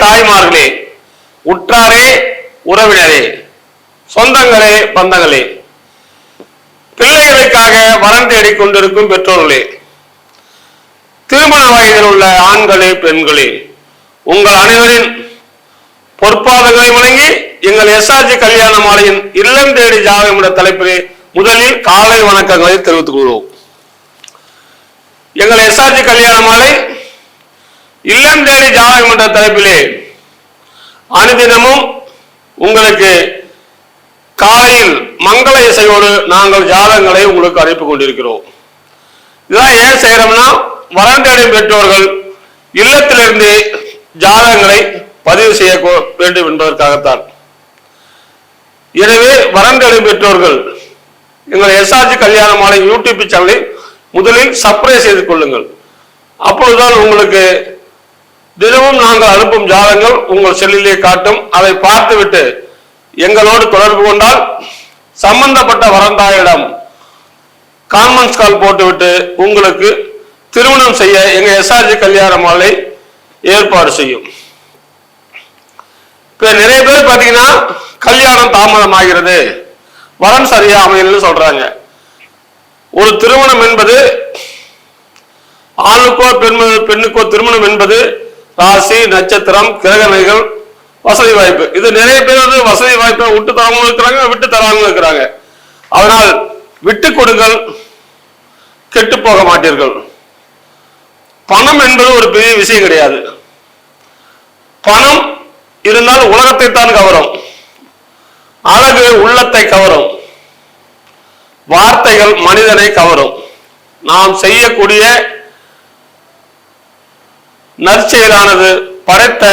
தாய்மார்களே, உற்றாரே உறவினரே, சொந்தங்களே பந்தங்களே, பிள்ளைகளுக்காக வரன் தேடிக் கொண்டிருக்கும் பெற்றோர்களே, திருமண வயதில் உள்ள ஆண்களே பெண்களே, உங்கள் அனைவரின் பொற்பாதங்களை வணங்கி எங்கள் எஸ்ஆர்ஜி கல்யாண மாலையின் இல்லம் தேடி ஜாதகம் என்ற தலைப்பிலே முதலில் காலை வணக்கங்களை தெரிவித்துக் கொள்வோம். எங்கள் எஸ்ஆர்ஜி கல்யாண மாலை இல்லம் தேடி ஜாதகம் என்ற தலைப்பிலே அனுதினமும் உங்களுக்கு காலையில் மங்கள இசையோடு நாங்கள் ஜாதகங்களை உங்களுக்கு அனுப்பி கொண்டிருக்கிறோம். இதெல்லாம் ஏன் செய்யறோம்னா, வரன் தேடும் பெற்றோர்கள் இல்லத்திலிருந்து ஜாதகங்களை பதிவு செய்ய வேண்டும் என்பதற்காகத்தான். எனவே வரன் தேடும் பெற்றோர்கள் எங்கள் எஸ்ஆர்ஜி கல்யாண மாலை யூடியூப் சேனலை முதலில் சப்ஸ்கிரைப் செய்து கொள்ளுங்கள். அப்பொழுதுதான் உங்களுக்கு தினமும் நாங்கள் அனுப்பும் ஜாதகங்கள் உங்கள் செல்லிலே காட்டும். அதை பார்த்துவிட்டு எங்களோடு தொடர்பு கொண்டால் சம்பந்தப்பட்ட வரந்தாயிடம் கான்ஃபரன்ஸ் கால் போட்டுவிட்டு உங்களுக்கு திருமணம் செய்ய எங்க எஸ்ஆர்ஜி கல்யாண மாலை ஏற்பாடு செய்யும். இப்ப நிறைய பேர் பாத்தீங்கன்னா கல்யாணம் தாமதம் ஆகிறது, வரன் சரியா அமையலன்னு சொல்றாங்க. ஒரு திருமணம் என்பது ஆணுக்கோ பெண்ணுக்கோ திருமணம் என்பது ராசி, நட்சத்திரம், கிரகணைகள், வசதி வாய்ப்பு. இது நிறைய பேர் வந்து வசதி வாய்ப்பை விட்டு தரவங்களும் இருக்கிறாங்க, விட்டு தரவங்களும் இருக்கிறாங்க. அதனால் விட்டு கொடுங்கள், கெட்டு போக மாட்டீர்கள். பணம் என்பது ஒரு பெரிய விஷயம் கிடையாது. பணம் இருந்தால் உலகத்தை தான் கவரும். அழகு உள்ளத்தை கவரும், வார்த்தைகள் மனிதனை கவரும். நாம் செய்யக்கூடிய நற்செயலானது படைத்த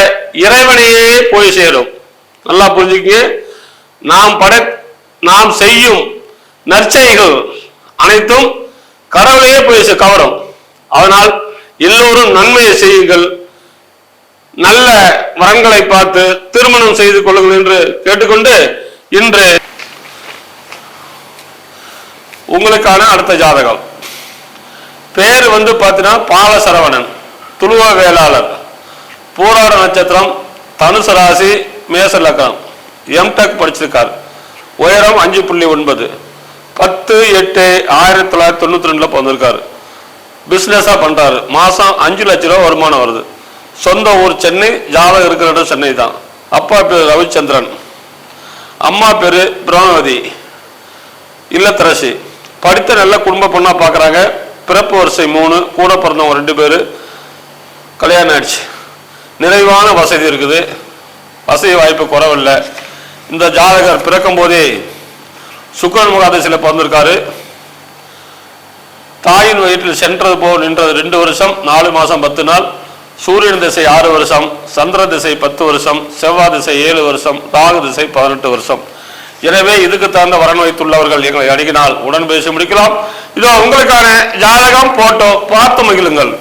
இறைவனையே போய் சேரும். நல்லா புரிஞ்சுக்கங்க. நாம் செய்யும் நற்செய்கள் அனைத்தும் கடவுளையே போய் கவரும். அதனால் எல்லோரும் நன்மையை செய்யுங்கள், நல்ல வரன்களை பார்த்து திருமணம் செய்து கொள்ளுங்கள் என்று கேட்டுக்கொண்டு இன்று உங்களுக்கான அடுத்த ஜாதகம். பேர் வந்து பார்த்தீங்கன்னா பாலசரவணன், துளுவ வேளாளர், பூராட நட்சத்திரம், தனுசு ராசி, மேச லக்னம், எம்டெக் படிச்சிருக்கார். உயரம் 5.9, 10/8/1992 பிறந்திருக்காரு. பிசினஸா பண்றாரு. மாசம் 5 லட்சம் ரூபாய் வருமானம் வருது. சொந்த ஊர் சென்னை, ஜாதகம் இருக்கிற இடம் சென்னை தான். அப்பா பேரு ரவிச்சந்திரன், அம்மா பேரு பிரம்மவதி, இல்லத்தரசி. படித்த நல்ல குடும்ப பொண்ணா பாக்குறாங்க. பிறப்பு வரிசை 3, கூட பிறந்தவங்க 2 பேரு. கல்யாணம் ஆயிடுச்சு. நிறைவான வசதி இருக்குது, வசதி வாய்ப்பு குறவில்லை. இந்த ஜாதகர் பிறக்கும் போதே சுக்கிரன் முகாதசில பிறந்திருக்காரு. தாயின் வயிற்றில் சென்றது போல் நின்றது 2 வருஷம் 4 மாசம் 10 நாள். சூரியன் திசை 6 வருஷம், சந்திர திசை 10 வருஷம், செவ்வாய் திசை 7 வருஷம், ராகு திசை 18 வருஷம். எனவே இதுக்கு தகுந்த வரன் வைத்துள்ளவர்கள் எங்களை அணுகினால் உடன் பேசி முடிக்கலாம். இதோ உங்களுக்கான ஜாதகம் போட்டோ பார்த்து மகிழுங்கள்.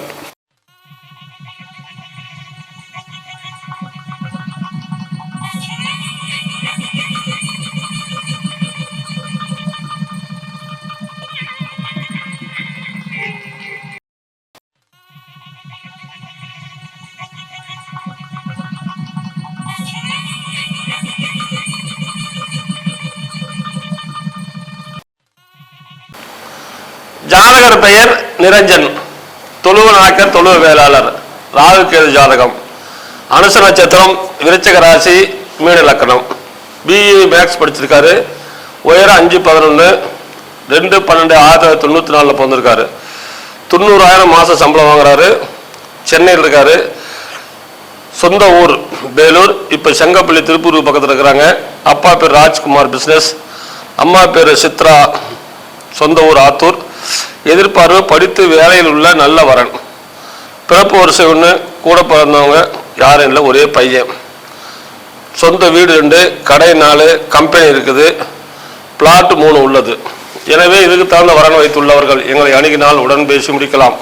ஜாதகர் பெயர் நிரஞ்சன், தொழுவ நாயக்கர், தொழுவ வேளாளர், ராகு கேது ஜாதகம், அனுச நட்சத்திரம், விருச்சிக ராசி, மீன லக்னம், பிஇ மேக்ஸ் படிச்சிருக்காரு. உயரம் 5.11, 2/12/1994 பிறந்திருக்காரு. 90,000 மாசம் சம்பளம் வாங்குறாரு. சென்னையில் இருக்காரு. சொந்த ஊர் வேலூர், இப்ப செங்கப்பள்ளி திருப்பூர் பக்கத்தில் இருக்கிறாங்க. அப்பா பேர் ராஜ்குமார், பிசினஸ். அம்மா பேர் சித்ரா, சொந்த ஊர் ஆத்தூர். எதிர்பார்ப்பு படித்து வேலையில் உள்ள நல்ல வரன். பிறப்பு வரிசை 1, கூட பிறந்தவங்க யாரும் இல்லை, ஒரே பையன். சொந்த வீடு 2, கடை 4, கம்பெனி இருக்குது, பிளாட் 3 உள்ளது. எனவே இதுக்கு தகுந்த வரன் வைத்துள்ளவர்கள் எங்களை அணுகினால் உடன் பேசி முடிக்கலாம்.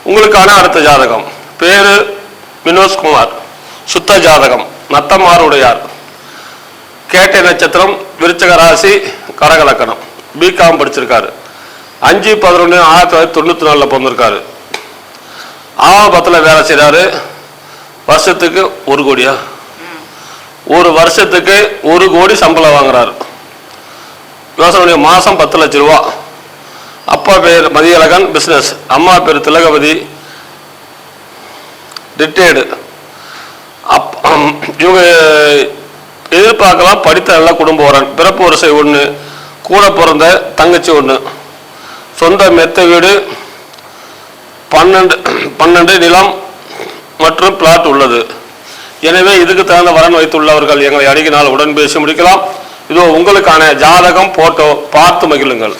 உங்களுக்கான அடுத்த ஜாதகம். பேரு வினோத்குமார். சுத்த ஜாதகம். நத்தமாருடையார். கேட்டை நட்சத்திரம். விருச்சக ராசி. கடகலக்கணம். பிகாம் படிச்சிருக்காரு. 5/11/1994 பிறந்திருக்காரு. ஆவபத்தில் வேலை செய்கிறாரு. வருஷத்துக்கு 1 கோடியா? ஒரு வருஷத்துக்கு 1 கோடி சம்பளம் வாங்குறாரு. யோசனை மாதம் 10 லட்சம் ரூபா. அப்பா பேர் மதியழகன், பிஸ்னஸ். அம்மா பேர் திலகவதி, ரிட்டையர்டு. இவங்க எதிர்பார்க்கலாம் படித்த நல்ல குடும்ப வரன். பிறப்பு வரிசை 1, கூட பிறந்த தங்கச்சி 1, சொந்த மெத்த வீடு 12 நிலம் மற்றும் பிளாட் உள்ளது. எனவே இதுக்கு தகுந்த வரன் வைத்துள்ளவர்கள் எங்களை அணுகினால் உடன் பேசி முடிக்கலாம். இதோ உங்களுக்கான ஜாதகம், போட்டோ பார்த்து மகிழுங்கள்.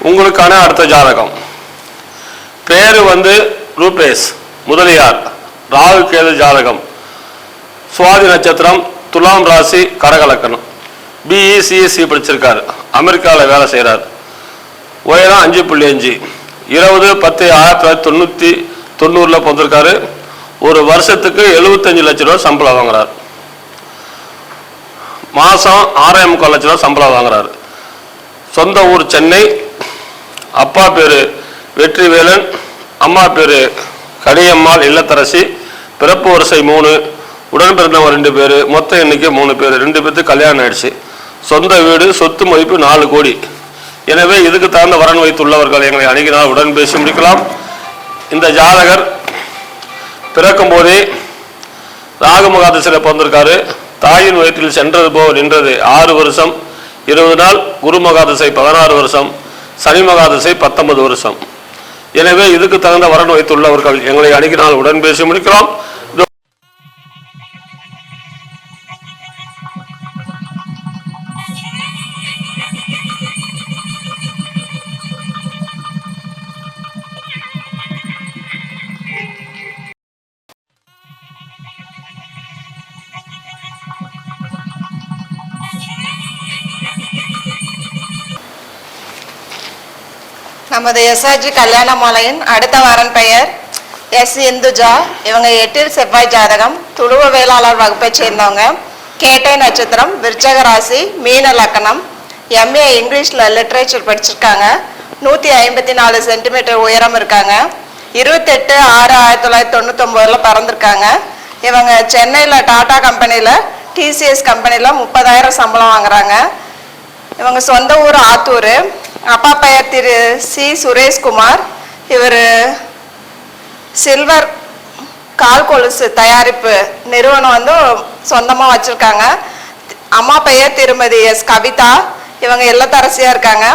உங்களுக்கான அடுத்த ஜாதகம். பேரு ரூபேஷ், முதலியார். ராகு கேது ஜாதகம். சுவாதி நட்சத்திரம். துலாம் ராசி. கடகலக்கணம். பிஇ சிஎஸ்சி படிச்சிருக்காரு. அமெரிக்காவில் வேலை செய்கிறார். உயரம் 5.5. 20/10/1990 பிறந்திருக்காரு. ஒரு வருஷத்துக்கு 75 லட்சம் ரூபா சம்பளம் வாங்குறார். மாதம் 6.25 லட்சம் ரூபா சம்பளம் வாங்குறாரு. சொந்த ஊர் சென்னை. அப்பா பேர் வெற்றிவேலன், அம்மா பேர் கனியம்மாள் இல்லத்தரசி. பிறப்பு வரிசை 3, உடன் பிறந்தவங்க 2 பேர், மொத்த எண்ணிக்கை 3 பேர். 2 பேருக்கு கல்யாணம் ஆயிடுச்சு. சொந்த வீடு, சொத்து மதிப்பு 4 கோடி. எனவே இதுக்கு தகுந்த வரன் வைத்துள்ளவர்கள் எங்களை அணுகினால் உடன் பேசி முடிக்கலாம். இந்த ஜாதகர் பிறக்கும் போதே ராகு மகாதசையில் பிறந்திருக்காரு. தாயின் வயிற்றில் சென்றது போக நின்றது 6 வருஷம் 20 நாள். குரு மகாதசை 16 வருஷம். சனி மகாதசை 19 வருஷம். எனவே இதுக்கு தகுந்த வரன் வைத்துள்ளவர்கள் எங்களை அணுகினால் உடன் பேசி முடிக்கலாம். நமது எஸ்ஆர்ஜி கல்யாண மாலையின் அடுத்த வரன் பெயர் எஸ் இந்துஜா. இவங்க 8 செவ்வாய் ஜாதகம். துளுவ வேளாளர் வகுப்பை சேர்ந்தவங்க. கேட்டை நட்சத்திரம். விருச்சக ராசி. மீன லக்கணம். எம்ஏ இங்கிலீஷில் லிட்ரேச்சர் படிச்சிருக்காங்க. 154 சென்டிமீட்டர் உயரம் இருக்காங்க. 28/6/1999 பிறந்திருக்காங்க. இவங்க சென்னையில் டாடா கம்பெனியில் டிசிஎஸ் கம்பெனியில் 30,000 சம்பளம் வாங்குறாங்க. இவங்க சொந்த ஊர் ஆத்தூர். அப்பா பெயர் திரு சி சுரேஷ்குமார். இவர் சில்வர் கால் கொலுசு தயாரிப்பு நிறுவனம் சொந்தமாக வச்சுருக்காங்க. அம்மா பெயர் திருமதி எஸ் கவிதா. இவங்க இல்லத்தரசியாக இருக்காங்க.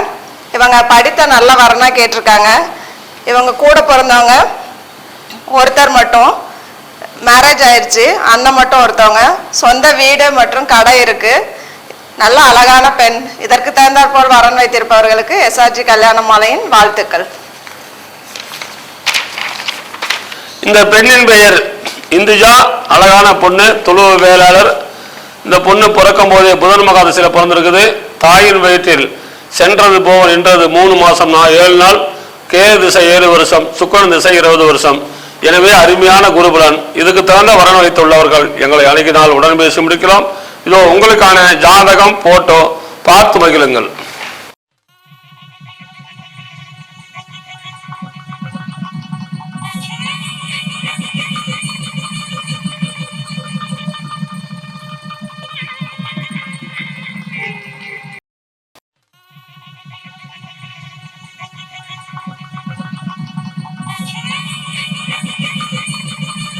இவங்க படித்த நல்ல வரனாக கேட்டிருக்காங்க. இவங்க கூட பிறந்தவங்க ஒருத்தர் மட்டும் மேரேஜ் ஆயிடுச்சு. அண்ணன் மட்டும் ஒருத்தவங்க. சொந்த வீடு மற்றும் கடை இருக்குது. நல்ல அழகான பெண். இதற்கு தகுந்தாற்போல் வரன் வைத்திருப்பவர்களுக்கு எஸ்ஆர்ஜி கல்யாண மாலையின் வாழ்த்துக்கள். இந்த பெண்ணின் பெயர் இந்துஜா. அழகான பொண்ணு, துளுவ வேளாளர். இந்த பொண்ணு பிறக்கும் போதே புதன் மகாதசையில் பிறந்திருக்குது. தாயின் வயிற்றில் சென்றது போக நின்றது 3 மாதம் 7 நாள். கேது திசை 7 வருஷம். சுக்கிரன் திசை 20 வருஷம். எனவே அருமையான குருபலன். இதுக்கு தகுந்த வரன் வைத்துள்ளவர்கள் எங்களை அணுகினால் உடன் பேசி முடிக்கலாம். இதோ உங்களுக்கான ஜாதகம், போட்டோ பார்த்து மகிழுங்கள்.